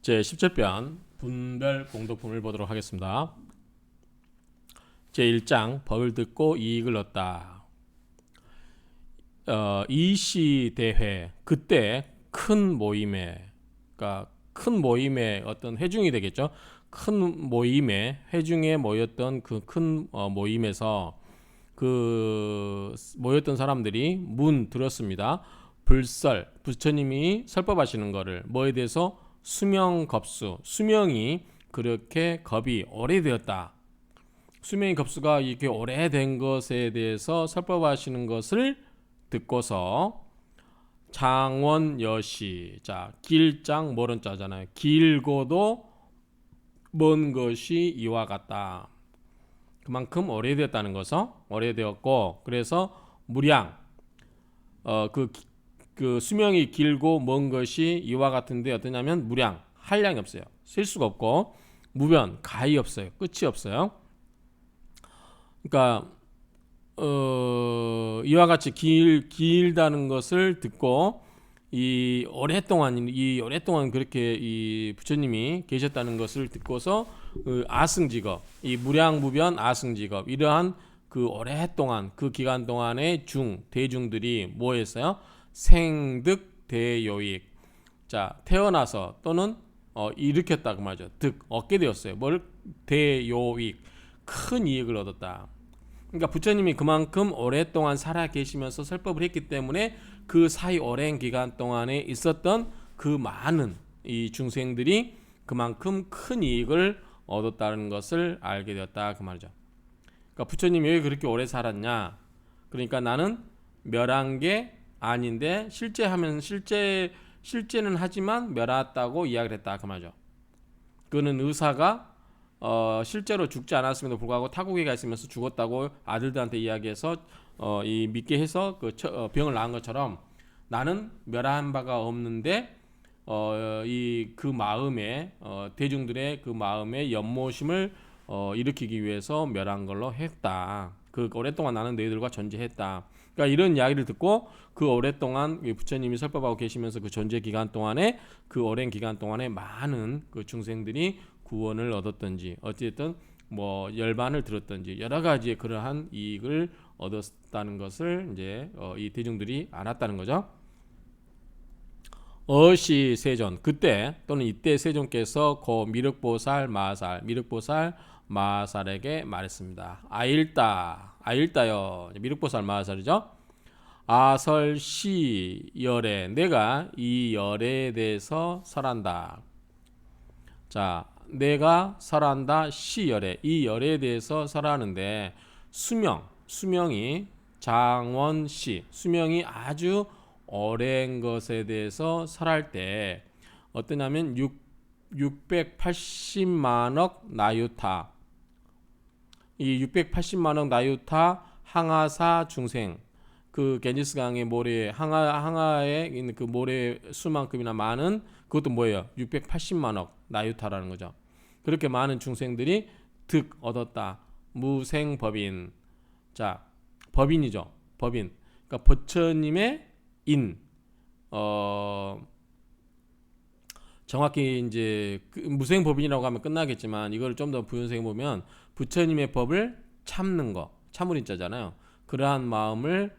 제17편 분별 공동품을 보도록 하겠습니다. 제1장 법을 듣고 이익을 얻다. 이시대회 그때 큰 모임에, 그러니까 큰 모임의 어떤 회중이 되겠죠. 큰 모임에 회중에 모였던 그 큰 모임에서 그 모였던 사람들이 문 들었습니다. 불설 부처님이 설법하시는 거를 뭐에 대해서 수명겁수 수명이 그렇게 겁이 오래되었다. 수명의 겁수가 이렇게 오래된 것에 대해서 설법하시는 것을 듣고서 장원여시 자 길장 모른 자잖아요. 길고도 먼 것이 이와 같다. 그만큼 오래되었다는 것어 오래되었고 그래서 무량 그 수명이 길고 먼 것이 이와 같은데 어떠냐면 무량 한량이 없어요. 셀 수가 없고 무변 가히 없어요. 끝이 없어요. 그러니까 이와 같이 길다는 것을 듣고 이 오랫동안 그렇게 이 부처님이 계셨다는 것을 듣고서 아승직업 이 무량무변 아승직업 이러한 그 오랫동안 그 기간 동안의 대중들이 뭐 했어요? 생득 대요익 자 태어나서 또는 일으켰다 그 말이죠. 얻게 되었어요. 뭘 대요익 큰 이익을 얻었다. 그러니까 부처님이 그만큼 오랫동안 살아 계시면서 설법을 했기 때문에 그 사이 오랜 기간 동안에 있었던 그 많은 이 중생들이 그만큼 큰 이익을 얻었다는 것을 알게 되었다 그 말이죠. 그러니까 부처님이 왜 그렇게 오래 살았냐? 그러니까 나는 멸한 게 아닌데 실제는 하지만 멸했다고 이야기를 했다 그 말이죠. 그는 의사가 실제로 죽지 않았음에도 불구하고 타국에 가 있으면서 죽었다고 아들들한테 이야기해서 이 믿게 해서 병을 낳은 것처럼 나는 멸한 바가 없는데 그 마음에 대중들의 그 마음에 연모심을 일으키기 위해서 멸한 걸로 했다. 그 오랫동안 나는 너희들과 존재했다. 그러니까 이런 이야기를 듣고 그 오랫동안 부처님이 설법하고 계시면서 그 존재 기간 동안에 그 오랜 기간 동안에 많은 그 중생들이 구원을 얻었든지 어쨌든 뭐 열반을 들었든지 여러 가지의 그러한 이익을 얻었다는 것을 이제 이 대중들이 알았다는 거죠. 어시 세존 그때 또는 이때 세존께서 고 미륵보살 마살에게 말했습니다. 아일다요 미륵보살 마살이죠. 아설시 열에 내가 이 열에 대해서 설한다. 자 내가 설한다 시열에 이 열에 대해서 설하는데 수명이 장원시 수명이 아주 오랜 것에 대해서 설할 때 어떠냐면 680만억 나유타 이 680만억 나유타 항아사 중생 그 겐지스강의 모래 항아에 있는 그 모래 수만큼이나 많은 그것도 뭐예요? 680만억 나유타라는 거죠. 그렇게 많은 중생들이 득 얻었다. 무생법인. 자, 법인이죠. 법인. 그러니까 부처님의 정확히 이제 무생법인이라고 하면 끝나겠지만 이걸 좀 더 부연성해 보면 부처님의 법을 참는 거. 참을인자잖아요. 그러한 마음을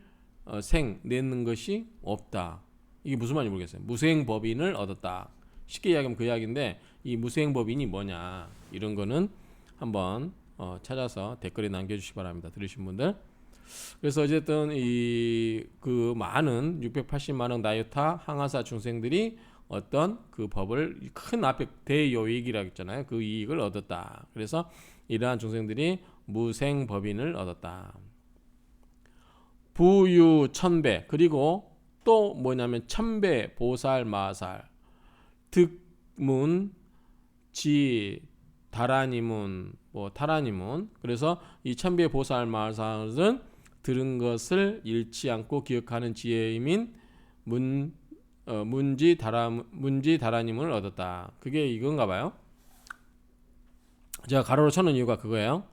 내는 것이 없다. 이게 무슨 말인지 모르겠어요. 무생법인을 얻었다. 쉽게 이야기하면 그 이야기인데 이 무생법인이 뭐냐 이런 거는 한번 찾아서 댓글에 남겨주시기 바랍니다. 들으신 분들. 그래서 어쨌든 이 그 많은 680만억 나유타 항아사 중생들이 어떤 그 법을 큰 앞에 대요익이라고 했잖아요. 그 이익을 얻었다. 그래서 이러한 중생들이 무생법인을 얻었다. 부유 천배 그리고 또 뭐냐면 천배 보살 마살 득문 지 다라니문 뭐 타라니문 그래서 이 천배 보살 마살은 들은 것을 잃지 않고 기억하는 지혜임인 문지 다라니문을 얻었다. 그게 이건가 봐요. 제가 가로로 쳐놓은 이유가 그거예요.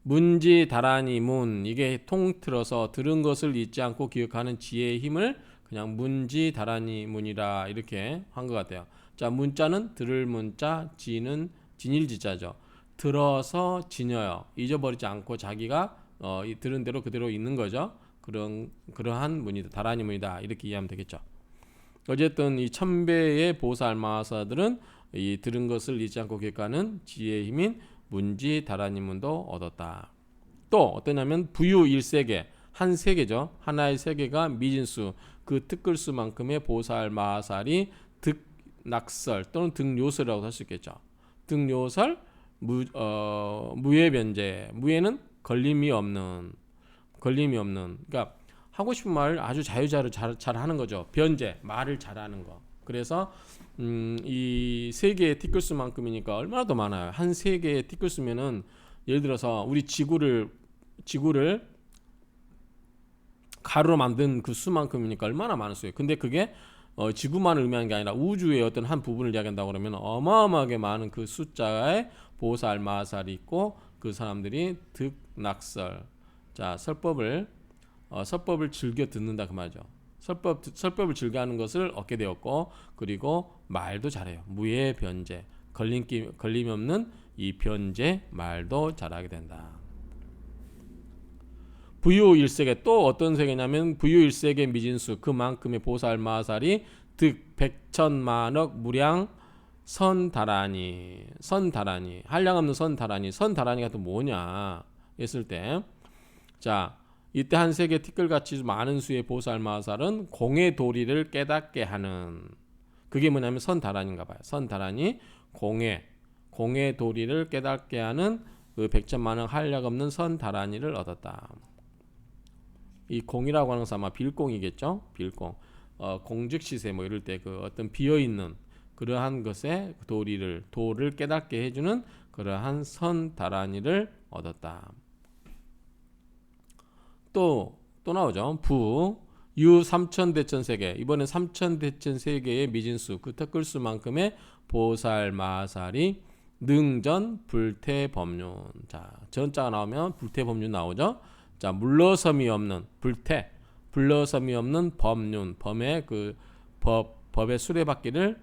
문지 다라니 문 이게 통틀어서 들은 것을 잊지 않고 기억하는 지혜의 힘을 그냥 문지 다라니 문이라 이렇게 한 것 같아요. 자, 문자는 들을 문자, 지는 진일지자죠. 들어서 지녀요. 잊어버리지 않고 자기가 이 들은 대로 그대로 있는 거죠. 그러한 문이다. 다라니 문이다. 이렇게 이해하면 되겠죠. 어쨌든 이 천배의 보살마사들은 이 들은 것을 잊지 않고 기억하는 지혜의 힘인 문지 다라니 문도 얻었다. 또 어떠냐면 부유 일세계 한 세계죠. 하나의 세계가 미진수 그 특글수만큼의 보살마살이 득낙설 또는 득요설이라고 할 수 있겠죠. 득요설 무예 변제 무예는 걸림이 없는 그러니까 하고 싶은 말을 아주 자유자재로 잘 하는 거죠. 변제 말을 잘하는 거. 그래서 이 세 개의 티끌수만큼이니까 얼마나 더 많아요. 한 세 개의 티끌수면은 예를 들어서 우리 지구를 가루로 만든 그 수만큼이니까 얼마나 많을 수예요. 근데 그게 지구만을 의미하는 게 아니라 우주의 어떤 한 부분을 이야기한다고 그러면 어마어마하게 많은 그 숫자의 보살 마살이 있고 그 사람들이 득낙설 자 설법을 즐겨 듣는다 그 말이죠. 설법을 즐겨하는 것을 얻게 되었고 그리고 말도 잘해요. 무예 변제 걸림이 없는 이 변제 말도 잘하게 된다. 부유 일세계 또 어떤 세계냐면 부유 일세계 미진수 그만큼의 보살 마살이 득 백천만억 무량 선다라니 한량없는 선다라니가 또 뭐냐 했을 때 자 이때 한 세계 티끌같이 많은 수의 보살 마살은 공의 도리를 깨닫게 하는 그게 뭐냐면 선다라니인가 봐요. 선다라니 공의 도리를 깨닫게 하는 그 백천만억 한량없는 선다라니를 얻었다. 이 공이라고 하는 것은 아마 빌공이겠죠. 빌공. 공즉시세 뭐 이럴 때 그 어떤 비어 있는 그러한 것의 도를 깨닫게 해주는 그러한 선다라니를 얻었다. 또 나오죠. 유 삼천대천 세계 이번엔 삼천대천 세계의 미진수 그 특글수만큼의 보살 마살이 능전 불태법륜 자 전자가 나오면 불태법륜 나오죠. 자 물러섬이 없는 불러섬이 없는 법륜 범의 그 법의 수레바퀴를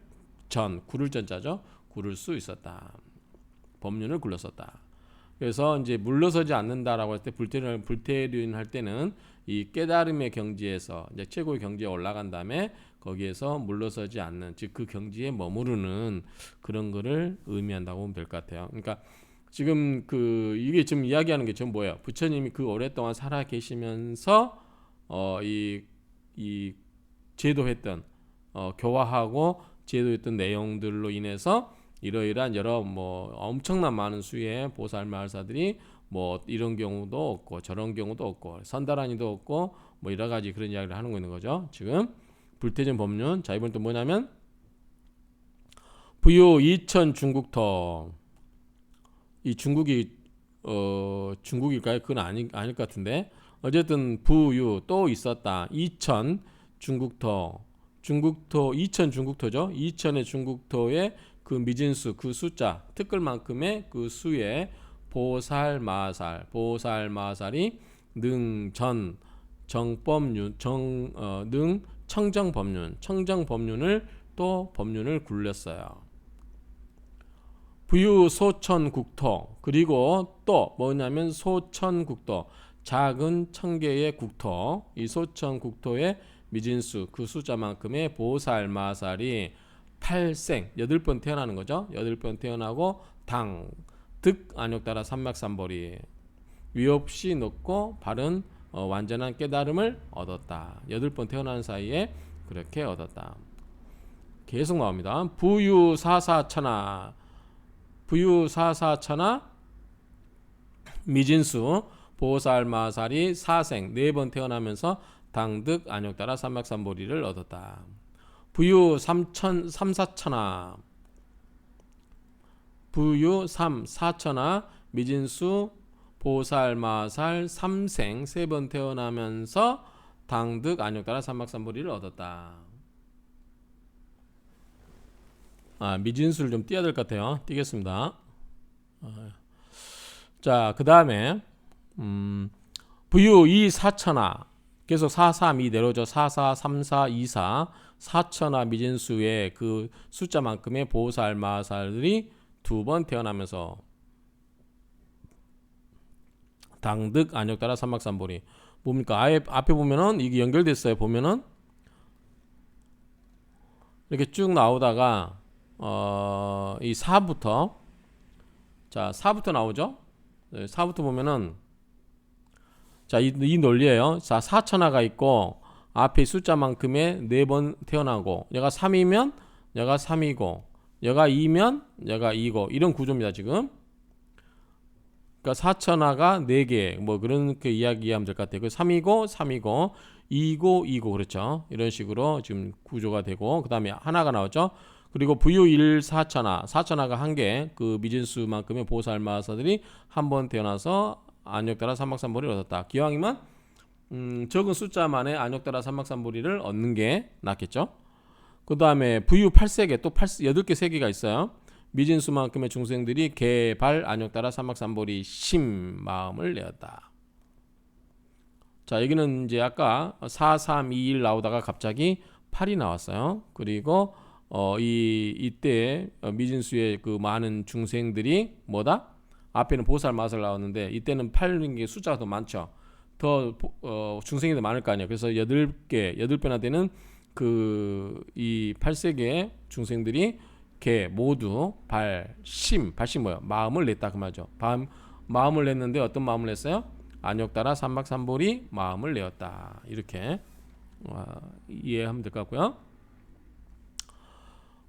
굴을 전자죠. 굴을 수 있었다. 법륜을 굴렀었다. 그래서 이제 물러서지 않는다라고 할 때 불태륜 할 때는 이 깨달음의 경지에서 이제 최고의 경지에 올라간 다음에 거기에서 물러서지 않는 즉 그 경지에 머무르는 그런 거를 의미한다고 보면 될 것 같아요. 그러니까 지금 이게 지금 이야기하는 게 전 뭐예요? 부처님이 그 오랫동안 살아 계시면서 이 제도했던 교화하고 제도했던 내용들로 인해서 이러이러한 여러 엄청난 많은 수의 보살 마을사들이 이런 경우도 없고 저런 경우도 없고 선다라니도 없고 여러 가지 그런 이야기를 하는 거 있는 거죠. 지금 불태전 법륜 자 이번 또 뭐냐면 부유 이천 중국터 이 중국이 중국일까요? 그건 아닐 것 같은데 어쨌든 부유 또 있었다. 이천 중국터 이천 중국터죠. 이천의 중국터의 그 미진수 그 숫자 특글만큼의 그 수의 보살마살이 능전 정법륜 능 청정법륜을 또 법륜을 굴렸어요. 부유 소천국토 그리고 또 뭐냐면 소천국토 작은 천개의 국토 이 소천국토의 미진수 그 숫자만큼의 보살마살이 8생 8번 태어나는 거죠. 8번 태어나고 득 안욕따라 삼맥삼보리 위없이 넣고 바른 완전한 깨달음을 얻었다. 8번 태어나는 사이에 그렇게 얻었다. 계속 나옵니다. 부유사사천하 미진수 보살마살이 사생 4번 태어나면서 당득 안욕따라 삼맥삼보리를 얻었다. 부유 삼사천하 부유 사천하 미진수 보살마살 삼생 3번 태어나면서 당득 안욕따라 삼맥삼보리를 얻었다. 미진수를 좀 띄어야 될 것 같아요. 띄겠습니다. 자, 그 다음에 부유 이사천하 계속 4, 3, 2 내려오죠. 4, 4, 3, 4, 2, 4 사천하 미진수의 그 숫자만큼의 보살 마살들이 두 번 태어나면서 당득 안욕따라 삼막삼보리 뭡니까? 아예 앞에 보면은 이게 연결됐어요. 보면은 이렇게 쭉 나오다가 이 4부터 자 4부터 나오죠. 4부터 보면은 자 이 논리예요. 자 사천하가 있고 앞에 숫자만큼의 4번 태어나고 얘가 3이면 얘가 3이고 얘가 2면 얘가 2고 이런 구조입니다. 지금 그러니까 사천하가 4개 뭐 그렇게 이야기하면 될 것 같아요. 그 3이고 3이고 2고 2고 그렇죠. 이런 식으로 지금 구조가 되고 그 다음에 하나가 나오죠. 그리고 부유 1 사천하 사천하가 1개 그 미진수만큼의 보살마사들이 한 번 태어나서 안욕따라 삼박삼보리를 얻었다. 기왕이면 적은 숫자만의 안욕따라 삼박삼보리를 얻는 게 낫겠죠. 그 다음에 부유 8세계 또 8개 세계가 있어요. 미진수만큼의 중생들이 개발 안욕따라 삼박삼보리 심 마음을 내었다. 자 여기는 이제 아까 4, 3, 2, 1 나오다가 갑자기 8이 나왔어요. 그리고 이때 미진수의 그 많은 중생들이 뭐다? 앞에는 보살 마살 나왔는데 이때는 8인 게 숫자가 더 많죠. 더 중생이 더 많을 거 아니에요. 그래서 8배나 되는 그 이 8세계의 중생들이 개 모두 발심 뭐야? 마음을 냈다 그 말이죠. 마음을 냈는데 어떤 마음을 냈어요? 안욕따라 삼박삼보리 마음을 내었다. 이렇게 이해하면 될 것 같고요.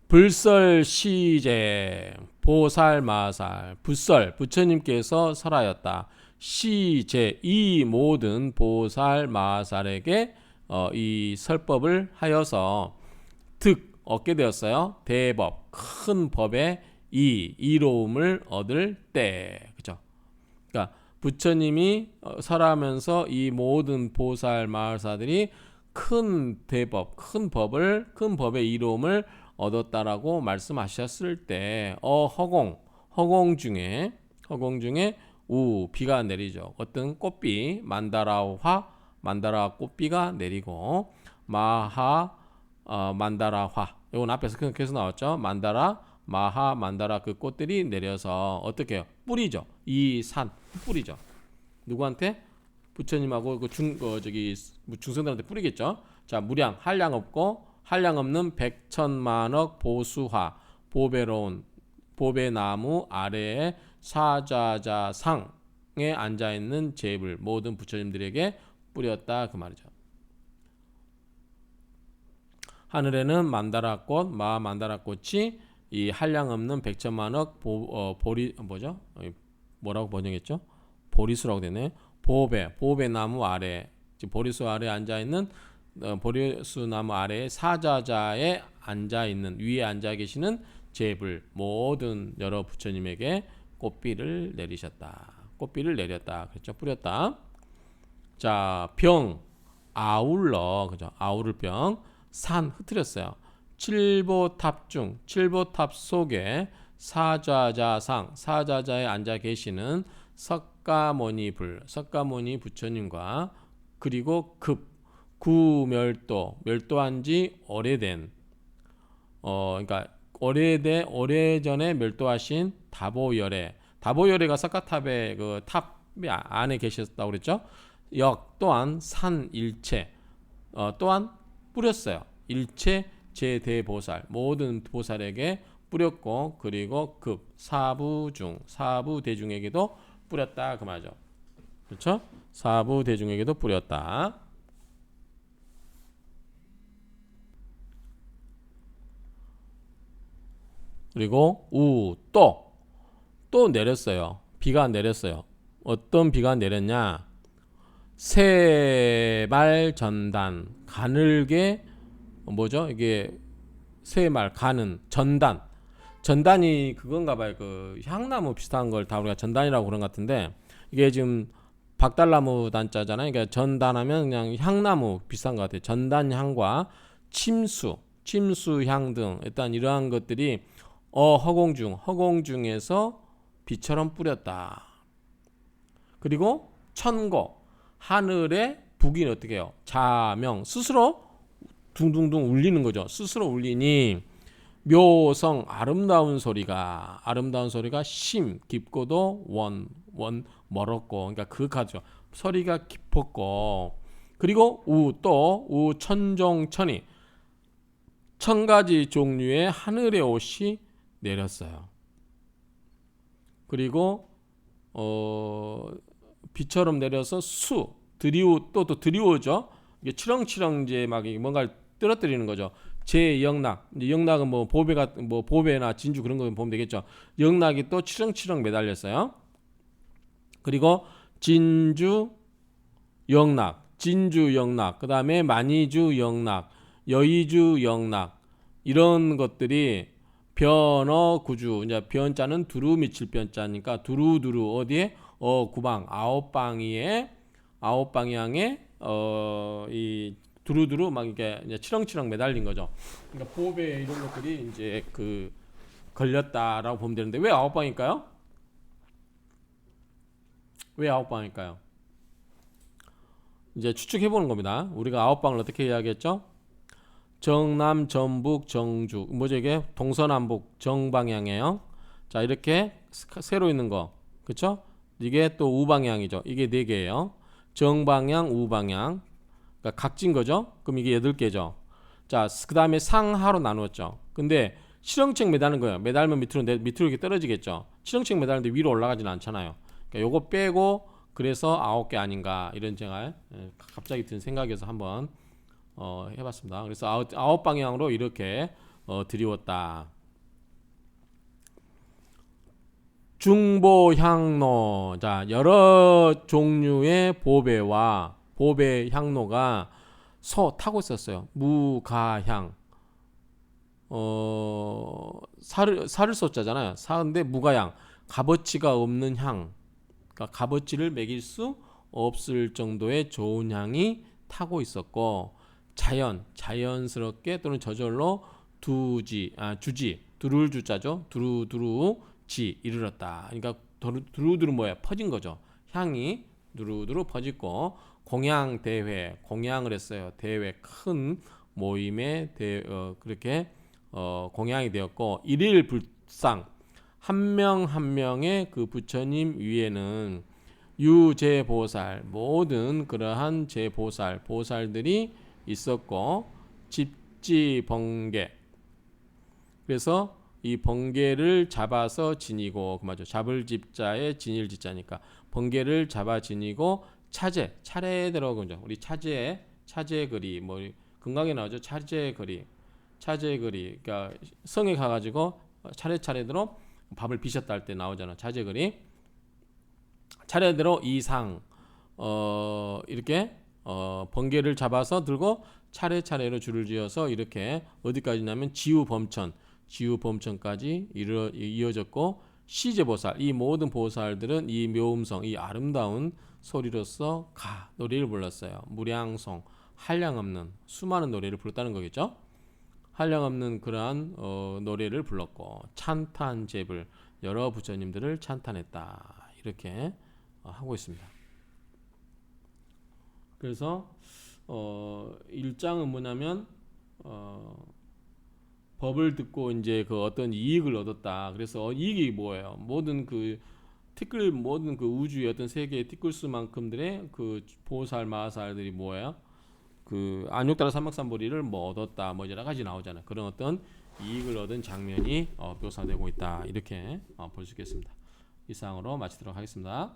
불설 시제 보살마살 불설 부처님께서 설하였다. 시제 이 모든 보살마살에게 이 설법을 하여서 득 얻게 되었어요. 대법 큰 법의 이로움을 얻을 때 그죠? 그러니까 부처님이 설하면서 이 모든 보살마살들이 큰 대법 큰 법의 이로움을 얻었다라고 말씀하셨을 때 허공 중에 비가 내리죠. 어떤 꽃비 만다라 꽃비가 내리고 만다라화 이건 앞에서 계속 나왔죠. 만다라 그 꽃들이 내려서 어떻게 해요? 뿌리죠. 이 산 뿌리죠. 누구한테? 부처님하고 중생들한테 뿌리겠죠. 자 무량 한량 없는 백천만억 보수화 보배로운 보배나무 아래에 사자자상에 앉아있는 제불 모든 부처님들에게 뿌렸다 그 말이죠. 하늘에는 만다라꽃 만다라꽃이 이 한량 없는 백천만억 보리 뭐죠? 뭐라고 번역했죠? 보리수라고 되네. 보배나무 아래 지금 보리수 아래 앉아있는 보리수 나무 아래에 사자자에 앉아있는 위에 앉아 계시는 제불 모든 여러 부처님에게 꽃비를 내리셨다. 꽃비를 내렸다. 그렇죠? 뿌렸다. 자, 병 아울러 그죠? 아우를 병 산 흩트렸어요. 칠보탑 속에 사자자에 앉아 계시는 석가모니 부처님과 그리고 멸도한 지 오래된 그러니까 오래전에 멸도하신 다보열애가 석가탑의 그 탑 안에 계셨다고 그랬죠. 또한 산 일체 또한 뿌렸어요. 일체 제대보살 모든 보살에게 뿌렸고 그리고 사부 대중에게도 뿌렸다 그 말이죠. 그렇죠? 사부 대중에게도 뿌렸다. 그리고 또 내렸어요. 비가 내렸어요. 어떤 비가 내렸냐? 새말 전단 가늘게 뭐죠? 이게 새말 가는 전단이 그건가 봐요. 그 향나무 비슷한 걸 다 우리가 전단이라고 그런 것 같은데 이게 지금 박달나무 단자잖아요. 그러니까 전단하면 그냥 향나무 비슷한 것 같아요. 전단향과 침수향 등 일단 이러한 것들이 허공중에서 비처럼 뿌렸다. 그리고 천고 하늘에 북이 어떻게 해요? 자명 스스로 둥둥둥 울리는 거죠. 스스로 울리니 묘성 아름다운 소리가 심 깊고도 원 멀었고 그러니까 그윽하죠. 소리가 깊었고 그리고 우 천종천이 천 가지 종류의 하늘의 옷이 내렸어요. 그리고 비처럼 내려서 또 드리우죠. 이게 치렁치렁 이제 막 뭔가를 떨어뜨리는 거죠. 제영락, 영락은 뭐 보배나 진주 그런 거 보면 되겠죠. 영락이 또 치렁치렁 매달렸어요. 그리고 진주 영락, 그 다음에 만이주 영락, 여의주 영락 이런 것들이 변어구주 이제 변자는 두루 미칠 변자니까 두루두루 어디에 구방 아홉 방향에 이 두루두루 막 이게 이제 치렁치렁 매달린 거죠. 그러니까 보배 이런 것들이 이제 그 걸렸다라고 보면 되는데 왜 아홉 방일까요? 왜 아홉 방일까요? 이제 추측해 보는 겁니다. 우리가 아홉 방을 어떻게 이야기했죠? 정남, 전북, 정주. 뭐죠 이게? 동서남북 정방향이에요. 자, 이렇게 세로 있는 거. 그렇죠? 이게 또 우방향이죠. 이게 네 개예요. 정방향, 우방향. 그러니까 각진 거죠. 그럼 이게 8개죠. 자, 그다음에 상하로 나누었죠. 근데 실형책 매다는 거예요. 매달면 밑으로 이렇게 떨어지겠죠. 실형책 매달는데 위로 올라가지는 않잖아요. 그러니까 요거 빼고 그래서 9개 아닌가 이런 제가 갑자기 든 생각에서 한번 해봤습니다. 그래서 아홉 방향으로 이렇게 드리웠다. 중보향로. 자, 여러 종류의 보배와 보배 향로가 타고 있었어요. 무가향. 살을 쏘자잖아요. 사인데 무가향. 값어치가 없는 향. 그러니까 값어치를 매길 수 없을 정도의 좋은 향이 타고 있었고 자연스럽게 또는 저절로 두를 주자죠. 두루두루지 이르렀다. 그러니까 두루두루 뭐야? 퍼진 거죠. 향이 두루두루 퍼지고 공양을 했어요. 대회 큰 모임에 그렇게 공양이 되었고 일일 불상 한 명 한 명의 그 부처님 위에는 유제보살 모든 그러한 보살들이 있었고 집지번개 그래서 이 번개를 잡아서 지니고 그 맞죠. 잡을 집자에 지닐 집자니까 번개를 잡아 지니고 차례대로 그죠. 우리 차제거리 뭐 건강에 나오죠. 차제거리 그러니까 성에 가가지고 차례대로 밥을 비셨다 할 때 나오잖아. 차제거리 차례대로 이상 이렇게 번개를 잡아서 들고 차례차례로 줄을 지어서 이렇게 어디까지냐면 지우범천까지 이어졌고 시제보살 이 모든 보살들은 이 묘음성 이 아름다운 소리로서 노래를 불렀어요. 무량성 한량없는 수많은 노래를 불렀다는 거겠죠. 한량없는 그러한 노래를 불렀고 찬탄제불 여러 부처님들을 찬탄했다 이렇게 하고 있습니다. 그래서 1장은 뭐냐면 법을 듣고 이제 그 어떤 이익을 얻었다. 그래서 이익이 뭐예요? 모든 그 우주의 어떤 세계의 티끌수만큼들의 그 보살 마살들이 뭐예요? 그 안욕다라 삼막삼보리를 뭐 얻었다. 뭐 여러 가지 나오잖아요. 그런 어떤 이익을 얻은 장면이 묘사되고 있다. 이렇게 볼 수 있겠습니다. 이상으로 마치도록 하겠습니다.